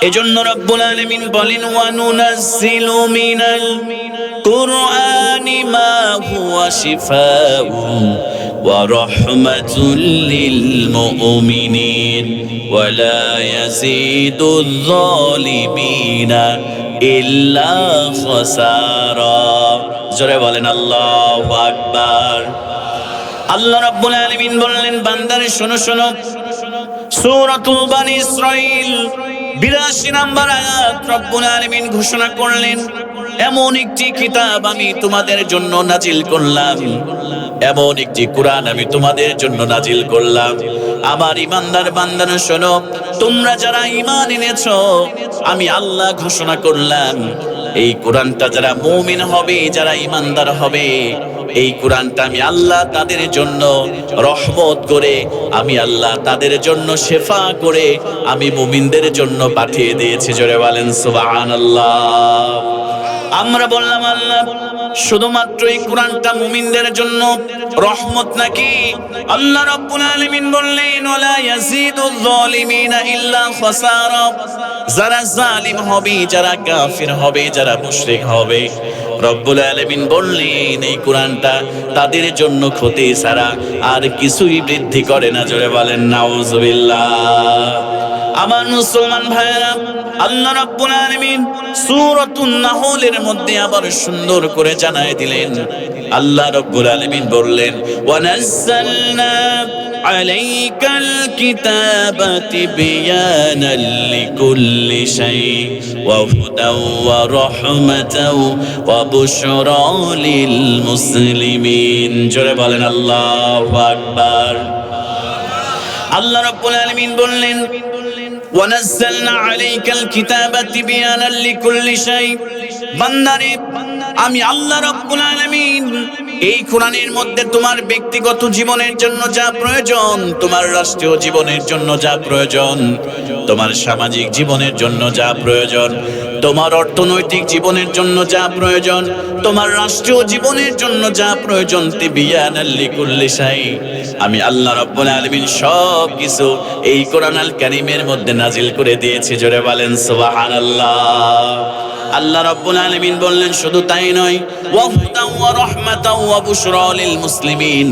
এজন্য রব্বুল আলামিন বলেন ওয়া নুনাজ্জিলু মিনাল কুরআনি মা হুয়া শিফাউন ওয়া রাহমাতুল লিল মুমিনিন ওয়া লা ইয়াজিদুল যালিমিনা ইল্লা খাসারা। জোরে বলেন আল্লাহু আকবার। আল্লাহ রাব্বুল আলামিন বললেন বান্দারে শোনো শোনো, সূরাতুল বানী ইসরাঈল 82 নম্বর আয়াত রব্বুল আলামিন ঘোষণা করলেন এমন একটি কিতাব আমি তোমাদের জন্য নাজিল করলাম, এমন একটি কোরআন আমি তোমাদের জন্য নাজিল করলাম। আমার ঈমানদার বান্দারা শোনো, তোমরা যারা ঈমান এনেছো আমি আল্লাহ ঘোষণা করলাম এই কোরআনটা যারা মুমিন হবে, যারা ঈমানদার হবে, এই কোরআনটা আমি আল্লাহ তাদের জন্য রহমত করে, আমি আল্লাহ তাদের জন্য শেফা করে আমি মুমিনদের জন্য পাঠিয়ে দিয়েছি। জোরে বলেন সুবহানাল্লাহ। আমরা বললাম আল্লাহ শুধুমাত্র এই কোরআনটা মুমিনদের জন্য রহমত নাকি? আল্লাহ রাব্বুল আলামিন বললেন ওয়ালা ইয়াজিদুল যালিমিনা ইল্লা খাসারা। যারা জালিম হবে, যারা কাফির হবে, যারা মুশরিক হবে, রব্বুল আলামিন বললেন এই কোরআনটা তাদের জন্য ক্ষতি ছাড়া আর কিছুই বৃদ্ধি করে না। জোরে বলেন নাউজুবিল্লাহ। আমার মুসলমান ভাইরা, আল্লাহ রাব্বুল আলামিন সূরাতুন নাহলের মধ্যে আবার সুন্দর করে জানায় দিলেন। আল্লাহ রাব্বুল আলামিন বললেন ওয়া নাযালনা আলাইকাল কিতাবা তিবয়ানাল লিকুল্লি শাই ওয়া হুদাও ওয়া রাহমাতাও ওয়া বুশরা লিল মুসলিমিন। জোরে বলেন আল্লাহু আকবার। আল্লাহ রাব্বুল আলামিন বললেন ওয়ানাজ্জালনা আলাইকাল কিতাবা তিবয়ানাল লিকুল্লি শাই। বান্দারে আমি আল্লাহ রাব্বুল আলামিন এই কোরআনের মধ্যে তোমার ব্যক্তিগত জীবনের জন্য যা প্রয়োজন, তোমার রাষ্ট্রীয় জীবনের জন্য যা প্রয়োজন, তোমার সামাজিক জীবনের জন্য যা প্রয়োজন, তোমার অর্থনৈতিক জীবনের জন্য যা প্রয়োজন, তোমার রাষ্ট্রীয় জীবনের জন্য যা প্রয়োজন, তিবয়ানাল লিকুল্লি শাই, আমি আল্লাহ রাব্বুল আলামিন সব কিছু এই কোরআন আল কারীমের মধ্যে নাজিল করে দিয়েছি। জোরে বলেন সুবহানাল্লাহ। আল্লাহ রাব্বুল আলামিন বললেন শুধু তাই নয়, ওয়া হুদাও ওয়া রাহমাতাও ওয়া বুশরা লিল মুসলিমিন।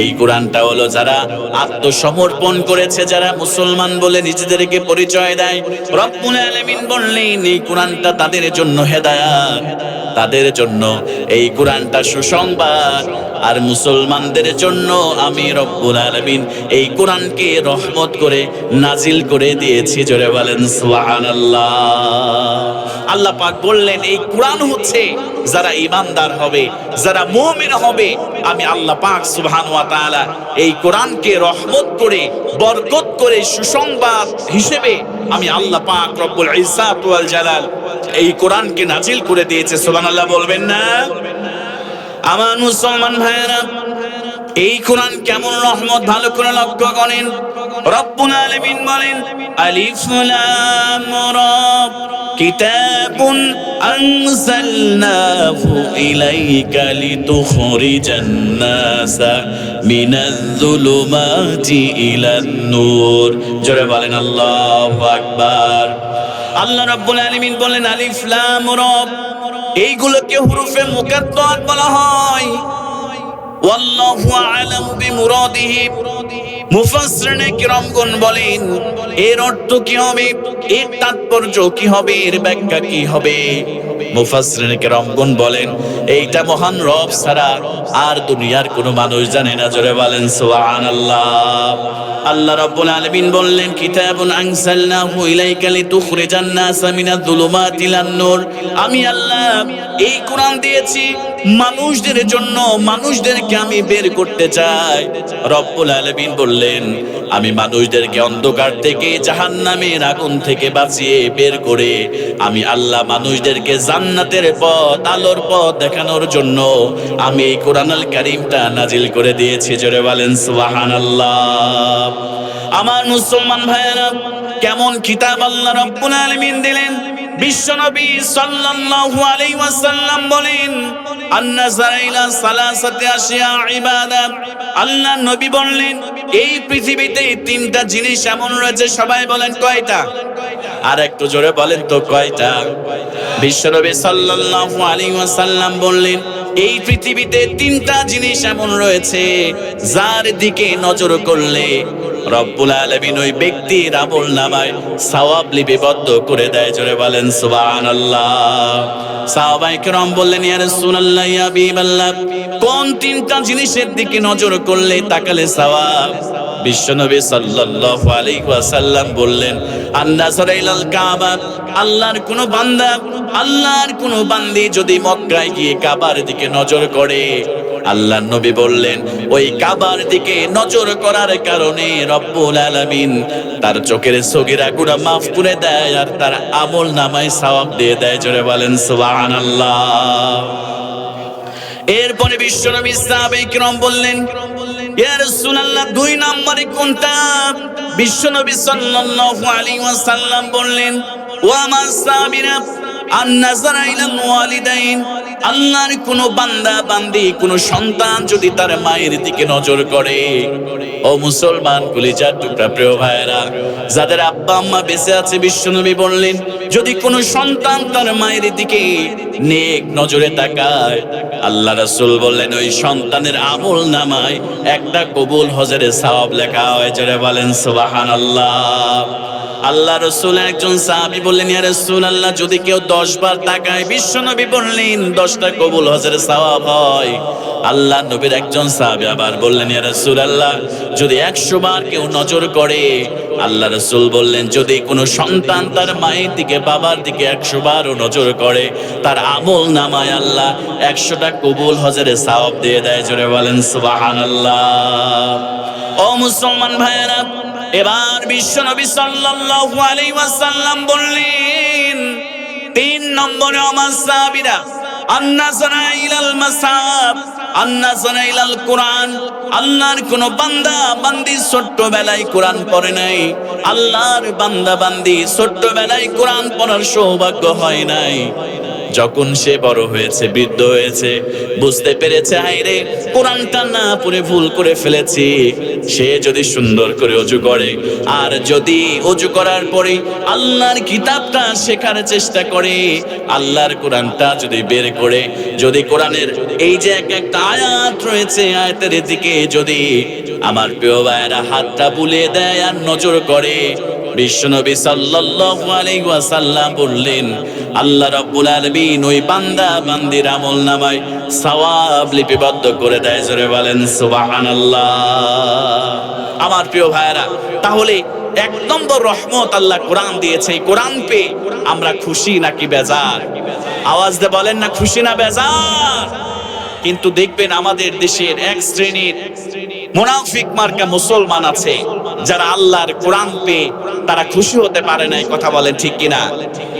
এই কোরআনটা হলো যারা আত্মসমর্পণ করেছে, যারা মুসলমান বলে নিজেদেরকে পরিচয় দেয়, রব্বুল আলামিন বললেন এই কোরআনটা তাদের জন্য হেদায়েত, তাদের জন্য এই কোরআনটা সুসংবাদ। আর মুসলমানদের জন্য আমি রব্বুল আলামিন এই কোরআনকে রহমত করে নাজিল করে দিয়েছি। জোরে বলেন সুবহানাল্লাহ। আল্লাহ পাক বললেন এই কোরআন হচ্ছে যারা ঈমানদার হবে, যারা মুমিন হবে, আমি আল্লাহ পাক সুবহানাহু ওয়া তাআলা এই কোরআনকে রহমত করে, বরকত করে, সুসংবাদ হিসেবে আমি আল্লাহ পাক রব্বুল ইজ্জাত ওয়াল জালাল এই কোরআনকে নাজিল করে দিয়েছে। সুবহানাল্লাহ বলবেন না? আমার মুসলমান ভাইয়েরা, এই কোরআন কেমন রহমত ভালো করে লক্ষ্য করেন। রব্বুল আলামিন বলেন আলিফ লাম রা কিতাবুন আনজালনাহু ইলাইকা লিতুখরিজান নাসা মিনাজ-যুলুমাতি ইলান নূর। জোরে বলেন আল্লাহু আকবার। আল্লাহ রাব্বুল আলামিন বলেন আলিফ লাম রা, এইগুলোকে হুরুফে মুকাদ্দারাত বলা হয়। ওয়াল্লাহু আ'লামু বিমুরাদিহি। মুফাসসিরিনে কিরামগণ বলেন এর অর্থ কি হবে, এর তাৎপর্য কি হবে, এর ব্যাখ্যা কি হবে। মুফাসসিরিনে কিরামগণ বলেন এইটা মহান রব ছাড়া আর দুনিয়ার কোনো মানুষ জানে না। জোরে বলেন সুবহানাল্লাহ। আল্লাহ রাব্বুল আলামিন বললেন কিতাবুন আনজালনাহু ইলাইকা লিতুখরিজান নাসা মিনাজ-যুলুমাতি ইলান নূর। আমি আল্লাহ এই কোরআন দিয়েছি মানুষদের জন্য, মানুষদেরকে আমি বের করতে চাই। রব্বুল আলামিন বললেন আমি মানুষদেরকে অন্ধকার থেকে, জাহান্নামের আগুন থেকে বাঁচিয়ে বের করে আমি আল্লাহ মানুষদেরকে জান্নাতের পথ, আলোর পথ দেখানোর জন্য আমি এই কোরআন আল কারীমটা নাজিল করে দিয়েছি। জোরে বলেন সুবহানাল্লাহ। আমার মুসলমান ভাইয়েরা, কেমন কিতাব আল্লাহ রাব্বুল আলামিন দিলেন। বিশ্বনবী সাল্লাল্লাহু আলাইহি ওয়াসাল্লাম বলেন আন-নাযারা ইলা সালাসাতি আশিয়া ইবাদাত। আল্লাহ নবী বললেন এই পৃথিবীতে তিনটা জিনিস এমন রয়েছে, সবাই বলেন কয়টা? আর একটু জোরে বলেন তো কয়টা? বিশ্বনবী সাল্লাল্লাহু আলাইহি ওয়াসাল্লাম বললেন, এই পৃথিবীতে তিনটা জিনিস এমন রয়েছে যার দিকে নজর করলে রব্বুল আলামিন ওই ব্যক্তির আমলনামায় সওয়াব লিপিবদ্ধ করে দেয়। জোরে বলেন সুবহানাল্লাহ। সাহাবায়ে কেরাম বললেন, ইয়া রাসূলুল্লাহ, ইয়া হাবিবাল্লাহ, কোন তিনটা জিনিসের দিকে নজর করলে তাকালে সওয়াব? বিশ্বনবী সাল্লাল্লাহু আলাইহি ওয়াসাল্লাম বললেন, আন-নাযর ইলাল কাবা, আল্লাহর কোন বান্দা, আল্লাহর কোন বান্দি যদি মক্কায় গিয়ে কাবার দিকে নজর করে, আল্লাহর নবী বললেন ওই কাবার দিকে নজর করার কারণে রব্বুল আলামিন তার চোখের সগীরা গুনাহ মাফ করে দেয় আর তার আমলনামায় সওয়াব দিয়ে দেয়। জোরে বলেন সুবহানাল্লাহ। এরপরে বিশ্বনবী সাহাবায়ে কিরাম বললেন, ইয়া রাসূলুল্লাহ, দুই নম্বরে কোনটা? বিশ্বনবী সাল্লাল্লাহু আলাইহি ওয়াসাল্লাম বললেন, ওয়া মা সাবিরা আন-নাযর ইলাল ওয়ালিদাইন, আল্লাহর কোন বান্দা বান্দি, কোন সন্তান যদি তার মায়ের দিকে নজর করে। ও মুসলমান কলিজার টুকরা প্রিয় ভাইরা, যাদের আব্বা আম্মা বেঁচে আছে, বিশ্বনবী বললেন যদি কোন সন্তান তার মায়ের দিকে নেক নজরে তাকায়, আল্লাহ রাসূল বললেন ওই সন্তানের আমলনামায় একটা কবুল হজের সওয়াব লেখা হয়। যারা বলেন সুবহানাল্লাহ। আল্লাহ রাসূলের একজন সাহাবী বললেন, ইয়া রাসূলুল্লাহ, যদি কেউ 10 বার তাকায়, বিশ্বনবী বললেন 10টা কবুল হজের সওয়াব হয়। আল্লাহ নবীর একজন সাহাবী আবার বললেন, ইয়া রাসূলুল্লাহ, যদি 100 বার কেউ নজর করে, আল্লাহ রাসূল বললেন যদি কোনো সন্তান তার মায়ের দিকে, বাবার দিকে 100 বারও নজর করে, তার আমলনামায় আল্লাহ 100টা কবুল হজের সওয়াব দিয়ে দেয়। জোরে বলেন সুবহানাল্লাহ। ও মুসলমান ভাইয়েরা, এবার বিশ্বনবী সাল্লাল্লাহু আলাইহি ওয়াসাল্লাম বললেন 3 নম্বরে, আমার সাহাবীরা, আন-নাযরা ইলাল মাসাব, আন-নাযরা ইলাল কুরআন, আল্লাহর কোন বান্দা বান্দি ছোট্টবেলায় কোরআন পড়ে নাই, আল্লাহর বান্দা বান্দি ছোট্টবেলায় কোরআন পড়ার সৌভাগ্য হয় নাই, যখন সে বড় হয়েছে, বৃদ্ধ হয়েছে, বুঝতে পেরেছে হায়রে কোরআনটা না পড়ে ভুল করে ফেলেছি, সে যদি সুন্দর করে ওযু করে, আর যদি ওযু করার পরে আল্লাহর কিতাবটা শেখার চেষ্টা করে, আল্লাহর কোরআনটা যদি বের করে, যদি কোরআনের এই যে একটা আয়াত রয়েছে, আয়াতের দিকে যদি আমার প্রিয় ভাইয়েরা হাতটা বুলিয়ে দেয় আর নজর করে, বিশ্বনবী সাল্লাল্লাহু আলাইহি ওয়াসাল্লাম বললেন আল্লাহ রাব্বুল আলামিন ওই বান্দা বান্দির আমলনামায় সওয়াব লিপিবদ্ধ করে দেয়। জোরে বলেন সুবহানাল্লাহ। আমার প্রিয় ভাইয়েরা, তাহলে 1 নম্বর রহমত আল্লাহ কোরআন দিয়েছে। এই কোরআন পেয়ে আমরা খুশি নাকি বেজার? আওয়াজ দিয়ে বলেন না, খুশি না বেজার? কিন্তু দেখবেন আমাদের দেশের এক শ্রেণীর মুনাফিক মার্কা মুসলমান আছে, যারা আল্লাহর কোরআন পেয়ে তারা খুশি হতে পারে না। কথা বলেন ঠিক কিনা?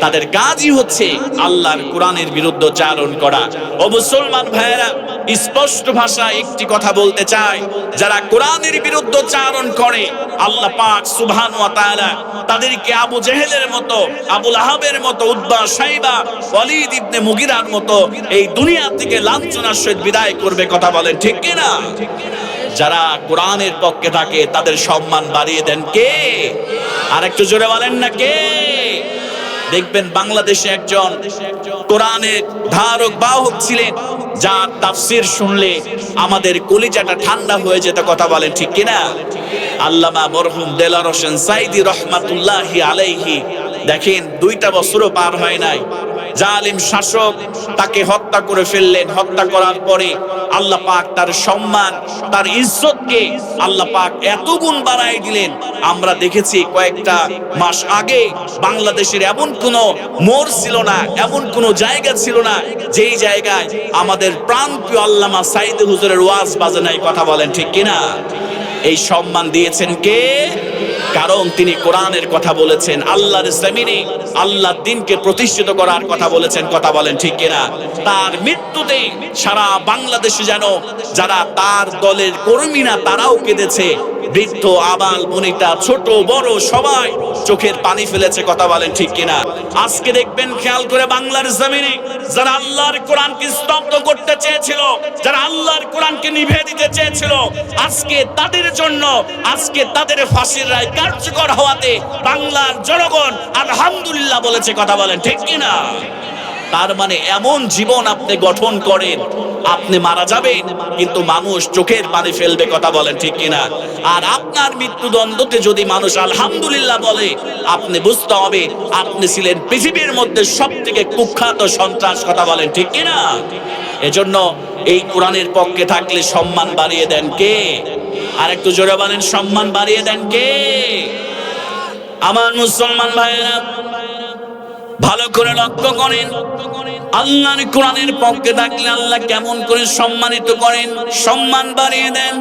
তাদের কাজই হচ্ছে আল্লাহর কোরআনের বিরুদ্ধে চারণ করা। ও মুসলমান ভাইয়েরা, স্পষ্ট ভাষায় একটি কথা বলতে চাই, যারা কোরআনের বিরুদ্ধে চারণ করে, আল্লাহ পাক সুবহানাহু ওয়া তাআলা তাদেরকে আবু জেহেলের মতো, আবু লাহাবের মতো, উতবা, শাইবা, ওয়ালিদ ইবনে মুগিরার মতো এই দুনিয়া থেকে লাঞ্ছনার সহিত বিদায় করবে। কথা বলেন ঠিক কিনা? যারা কোরআনের পক্ষে থাকে তাদের সম্মান বাড়িয়ে দেন কে? আর একটু জোরে বলেন না কে? দেখবেন বাংলাদেশে একজন কোরআনের ধারক বাহক ছিলেন, যার তাফসীর শুনলে আমাদের কলিজাটা ঠান্ডা হয়ে যেত। কথা বলেন ঠিক কিনা? আল্লামা মরহুম দেলার হোসেন সাইদি রহমাতুল্লাহি আলাইহি, দেখেন 2টা বছরও পার হয় নাই, জালিম শাসক তাকে হত্যা করে ফেললেন। হত্যা করার পরে আল্লাহ পাক তার সম্মান, তার ইজ্জতকে আল্লাহ পাক এত গুণ বাড়ায় দিলেন। আমরা দেখেছি কয়েকটা মাস আগে বাংলাদেশের এমন কোনো মোড় ছিল না, এমন কোনো জায়গা ছিল না যেই জায়গায় আমাদের প্রাণপ্রিয় আল্লামা সাইদি হুজুরের ওয়াজ বাজে নাই। কথা বলেন ঠিক কিনা? এই সম্মান দিয়েছেন কে? কারণ তিনি কোরআনের কথা বলেছেন, আল্লাহর জমিনে আল্লাহর দ্বীনকে প্রতিষ্ঠিত করার কথা বলেছেন। কথা বলেন ঠিক কিনা? তার মৃত্যুতে সারা বাংলাদেশে যেন যারা তার দলের কর্মীরা তারাও কেঁদেছে, বৃদ্ধ আবাল বনিতা ছোট বড় সবাই চোখের পানি ফেলেছে, কথা বলেন ঠিক কিনা? আজকে দেখবেন খেয়াল করে বাংলার জমিনে যারা আল্লাহর কোরআনকে স্তব্ধ করতে চেয়েছিল, যারা আল্লাহর কোরআনকে নিভে দিতে চেয়েছিল, আজকে তাদের জন্য আজকে তাদের ফাঁসির রায় কার্যকর হওয়াতে বাংলার জনগণ আলহামদুলিল্লাহ বলেছে, কথা বলেন ঠিক কিনা? তার মানে এমন জীবন আপনি গঠন করেন, আপনি মারা যাবেন কিন্তু মানুষ চোখের পানি ফেলবে, কথা বলেন ঠিক কিনা? আর আপনার মৃত্যুদণ্ডতে যদি মানুষ আলহামদুলিল্লাহ বলে, আপনি বুঝতে হবে আপনি ছিলেন পৃথিবীর মধ্যে সবথেকে কুখ্যাত সন্ত্রাস, কথা বলেন ঠিক কিনা? এজন্য এই কোরআনের পক্ষে থাকলে সম্মান বাড়িয়ে দেন কে? আর একটু জোরে বলেন, সম্মান বাড়িয়ে দেন কে? আমার মুসলমান ভাইয়েরা ভালো করে লক্ষ্য করেন, আল্লাহর কোরআনের পক্ষে থাকলে আল্লাহ কেমন করে সম্মানিত করেন, সম্মান বাড়িয়ে দেন।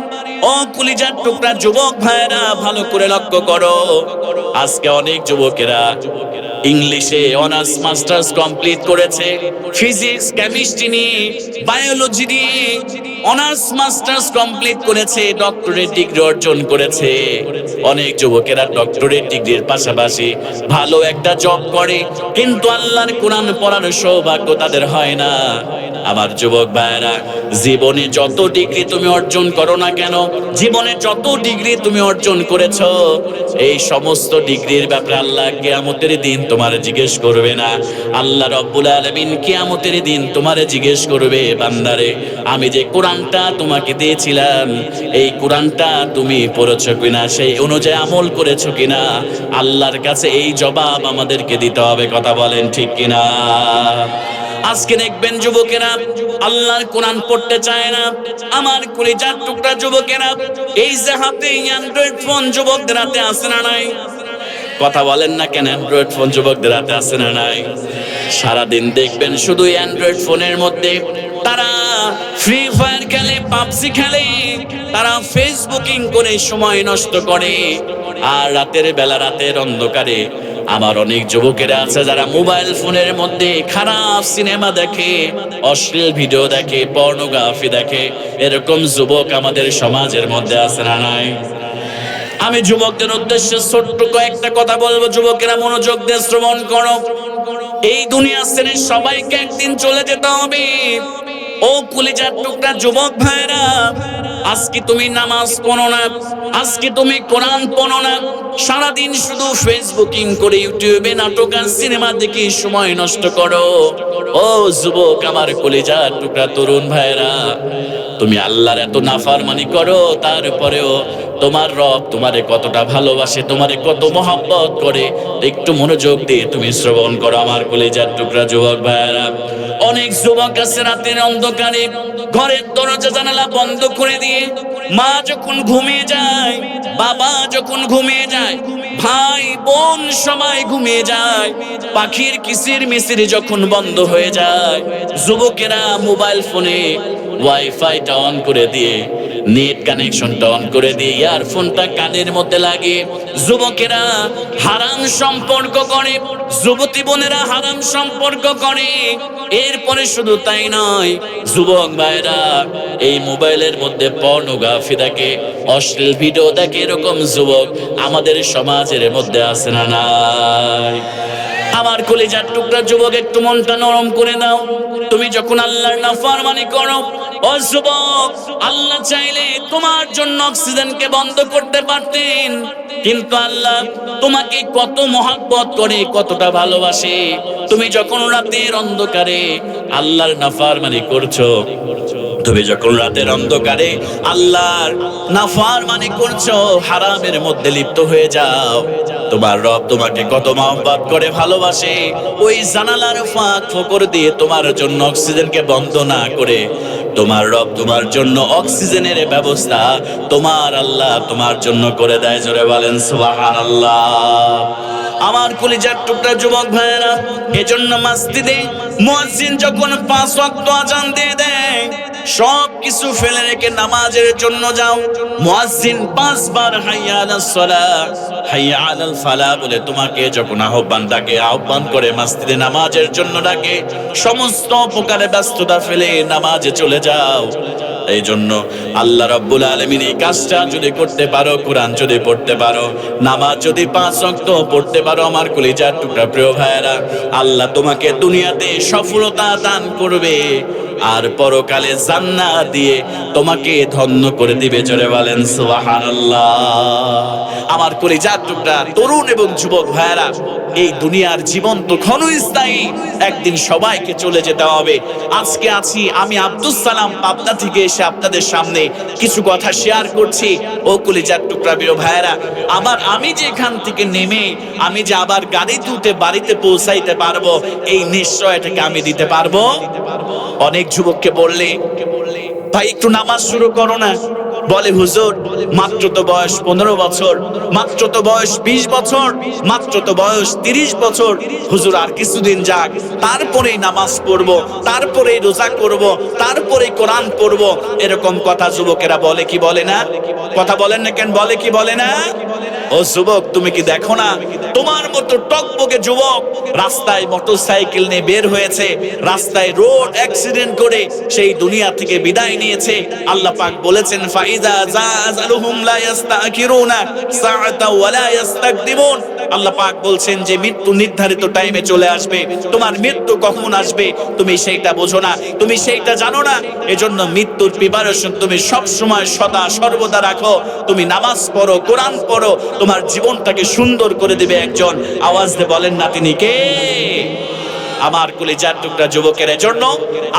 ও কলিজার টুকরা যুবক ভাইরা ভালো করে লক্ষ্য করো, আজকে অনেক যুবকেরা ইংলিশে অনার্স মাস্টার্স কমপ্লিট করেছে, ফিজিক্স কেমিস্ট্রি নিয়ে বায়োলজি নিয়ে অনার্স মাস্টার্স কমপ্লিট করেছে, ডক্টরেট ডিগ্রি অর্জন করেছে। অনেক যুবকেরা ডক্টরেট ডিগ্রির পাশাপাশি ভালো একটা জব করে, কিন্তু আল্লাহর কোরআন পড়ার সৌভাগ্য তাদের হয় না। আমার যুবক ভাইরা, জীবনে যত ডিগ্রি তুমি অর্জন করো না কেন, জীবনে যত ডিগ্রি তুমি অর্জন করেছো, এই সমস্ত ডিগ্রির ব্যাপারে আল্লাহ কিয়ামতের দিন তোমারে জিজ্ঞেস করবে না। আল্লাহ রব্বুল আলামিন কিয়ামতের দিন তোমারে জিজ্ঞেস করবে, বান্দারে আমি যে কোরআনটা তোমাকে দিয়েছিলাম, এই কোরআনটা তুমি পড়েছো কিনা, সেই অনুযায়ী আমল করেছো কিনা? আল্লাহর কাছে এই জবাব আমাদেরকে দিতে হবে, কথা বলেন ঠিক কিনা? আজকে দেখবেন যুবকেরা আল্লাহর কোরআন পড়তে চায় না। আমার কলিজার টুকরা যুবকেরা, এই যে হাতে অ্যান্ড্রয়েড ফোন যুবকদের হাতে আছে না নাই? কথা বলেন না কেন? অ্যান্ড্রয়েড ফোন যুবকদের হাতে আছে না নাই? সারাদিন দেখবেন শুধু অ্যান্ড্রয়েড ফোনের মধ্যে তারা ফ্রি ফায়ার খেলে, পাবজি খেলে, তারা ফেসবুকিং করে সময় নষ্ট করে। আর রাতের বেলা, রাতের অন্ধকারে আমার অনেক যুবকেরা আছে যারা মোবাইল ফোনের মধ্যে খারাপ সিনেমা দেখে, অশ্লীল ভিডিও দেখে, পর্নোগ্রাফি দেখে। এরকম যুবক আমাদের সমাজের মধ্যে আছে না নাই? আমি যুবকদের উদ্দেশ্যে ছোট্ট কয়েকটা কথা বলবো, যুবকেরা মনোযোগ দিয়ে শ্রবণ করো। এই দুনিয়া ছেড়ে সবাইকে একদিন চলে যেতে হবে। ও কলিজার টুকরা যুবক ভাইরা, আজকে তুমি নামাজ পড়ো না, আজকে তুমি কোরআন পড়ো না, সারাদিন শুধু ফেসবুকিং করে ইউটিউবে নাটক আর সিনেমা দেখে সময় নষ্ট করো। ও যুবক, আমার কলিজার টুকরা তরুণ ভাইরা, তুমি আল্লাহর এত নাফরমানি করো, তারপরেও তোমার রব তোমারে কতটা ভালোবাসে, তোমারে কত মহব্বত করে, একটু মনোযোগ দিয়ে তুমি শ্রবণ করো আমার কলিজার টুকরা যুবক ভাইরা। অনেক যুবক আছে রাতের অন্ধকারে ঘরের দরজা জানালা বন্ধ করে দিয়ে, মা যখন ঘুমিয়ে যায়, বাবা যখন ঘুমিয়ে যায়, ভাই বোন সবাই ঘুমিয়ে যায়, পাখির কিচির মিচির যখন বন্ধ হয়ে যায়, যুবকেরা মোবাইল ফোনে ওয়াইফাইটা অন করে দিয়ে, নেট কানেকশনটা অন করে দিয়ে ইয়ারফোনটা কানের মধ্যে লাগে, যুবকেরা হারাম সম্পর্ক করে, যুবতী বোনেরা হারাম সম্পর্ক করে। এরপরে শুধু তাই নয়, যুবক ভাইরা এই মোবাইলের মধ্যে পর্নোগ্রাফি দেখে, অশ্লীল ভিডিও দেখে। এরকম যুবক আমাদের সমাজের মধ্যে আছে না নাই? আমার কলিজার টুকরা যুবক, একটু মনটা নরম করে দাও। তুমি যখন আল্লাহর নাফরমানি করো, ও যুবক, আল্লাহ চাইলে তোমার জন্য অক্সিজেনকে বন্ধ করতে পারতেন, কিন্তু আল্লাহ তোমাকে কত মহব্বত করে, কতটা ভালোবাসে। তুমি যখন রাতের অন্ধকারে আল্লাহর নাফরমানি করছো, তুমি যখন রাতের অন্ধকারে আল্লাহর নাফরমানি করছো, হারামের মধ্যে লিপ্ত হয়ে যাও, তোমার রব তোমাকে কত মহব্বত করে, ভালোবাসে। ওই জানালার ফাঁক ফোকর দিয়ে তোমার জন্য অক্সিজেনকে বন্ধ না করে, তোমার রব তোমার জন্য অক্সিজেনের ব্যবস্থা তোমার আল্লাহ তোমার জন্য করে দেয়। জোরে বলেন সুবহানাল্লাহ। আমার কলিজার টুকরা যুবক ভাইয়েরা, এজন্য মসজিদে মুয়াজ্জিন যখন 5 ওয়াক্ত আযান দিয়ে দেয়, সব কিছু ফেলে রেখে নামাজের জন্য যাও। মুয়াজ্জিন 5 বার হাইয়া আলাস সালাহ, হাইয়া আলাল ফালাহ বলে তোমাকে যখন আহ্বান ডাকে, আহ্বান করে মসজিদে নামাজের জন্য ডাকে, সমস্ত প্রকারের ব্যস্ততা ফেলে নামাজে চলে যাও। এই জন্য আল্লাহ রাব্বুল আলামিন এই কাজটা যদি করতে পারো, কোরআন যদি পড়তে পারো, নামাজ যদি 5 ওয়াক্ত পড়তে পারো, আমার কলিজার টুকরা প্রিয় ভাইয়েরা, আল্লাহ তোমাকে দুনিয়াতে সফলতা দান করবে আর পরকালে জান্নাত দিয়ে তোমাকে ধন্য করে দিবে। জোরে বলেন সুবহানাল্লাহ। আমার কলিজার টুকরা তরুণ এবং যুবক ভাইয়েরা, এই দুনিয়ার জীবন তো ক্ষণস্থায়ী, একদিন সবাইকে চলে যেতে হবে। আজকে আছি আমি আব্দুস সালাম পাবনা থেকে এসে আপনাদের সামনে কিছু কথা শেয়ার করছি। ও কলিজার টুকরা প্রিয় ভাইয়েরা, আমি যে এখান থেকে নেমে আমি যে আবার গাড়ি তুলতে বাড়িতে পৌঁছাইতে পারবো, এই নিশ্চয়টাকে আমি দিতে পারবো। অনেক যুবককে বললে, ভাই একটু নামাজ শুরু করো না, বলে হুজুর মাত্র তো বয়স 15 বছর, মাত্র তো বয়স 20 বছর, মাত্র তো বয়স 30 বছর, হুজুর আর কিছুদিন যাক, তারপরেই নামাজ পড়বো, তারপরেই রোজা করব, তারপরেই কোরআন পড়ব। এরকম কথা যুবকেরা বলে কি বলে না? কথা বলেন না কেন? বলে কি বলে না? ও যুবক, তুমি কি দেখো না তোমার মতো টকবকে যুবক রাস্তায় মোটরসাইকেল নিয়ে বের হয়েছে, রাস্তায় রোড অ্যাক্সিডেন্ট করে সেই দুনিয়া থেকে বিদায় নিয়েছে। আল্লাহ পাক বলেছেন ফাইজা জাযালুহুম লা ইস্তাকিরুনা সাআতা ওয়া লা ইস্তাকদিমুন। আল্লাহ পাক বলছেন যে মৃত্যু নির্ধারিত টাইমে চলে আসবে। তোমার মৃত্যু কখন আসবে তুমি সেইটা বোঝো না, তুমি সেইটা জানো না। এজন্য মৃত্যুর প্রিপারেশন তুমি সব সময় সদা সর্বদা রাখো। তুমি নামাজ পড়ো, কোরআন পড়ো, তোমার জীবনটাকে সুন্দর করে দিবে একজন। আওয়াজ দিয়ে বলেন না তিনি কে? আমার কলিজার টুকরা যুবকের জন্য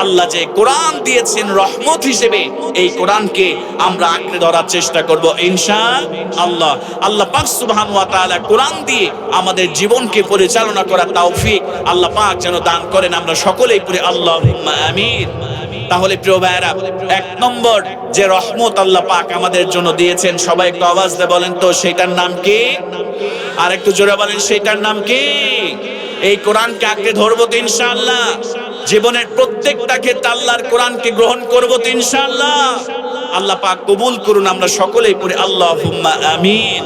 আল্লাহ যে কোরআন দিয়েছেন রহমত হিসেবে, এই কোরআনকে আমরা আঁকড়ে ধরার চেষ্টা করব ইনশাআল্লাহ। আল্লাহ পাক সুবহানাহু ওয়া তাআলা কোরআন দিয়ে আমাদের জীবনকে পরিচালনা করার তৌফিক আল্লাহ পাক যেন দান করেন। আমরা সকলেই পড়ি আল্লাহুম্মা আমিন। তাহলে প্রিয় ভাইরা, 1 নম্বর যে রহমত আল্লাহ পাক আমাদের জন্য দিয়েছেন, সবাই একটু আওয়াজ দিয়ে বলেন তো সেটার নাম কি? আর একটু জোরে বলেন সেটার নাম কি? এই কোরআনকে আঁকড়ে ধরবো তো ইনশাআল্লাহ। জীবনের প্রত্যেকটা ক্ষেত্রে আল্লাহর কোরআনকে গ্রহণ করবো তো ইনশাআল্লাহ। আল্লাহ পাক কবুল করুন। আমরা সকলেই পড়ি আল্লাহুম্মা আমিন।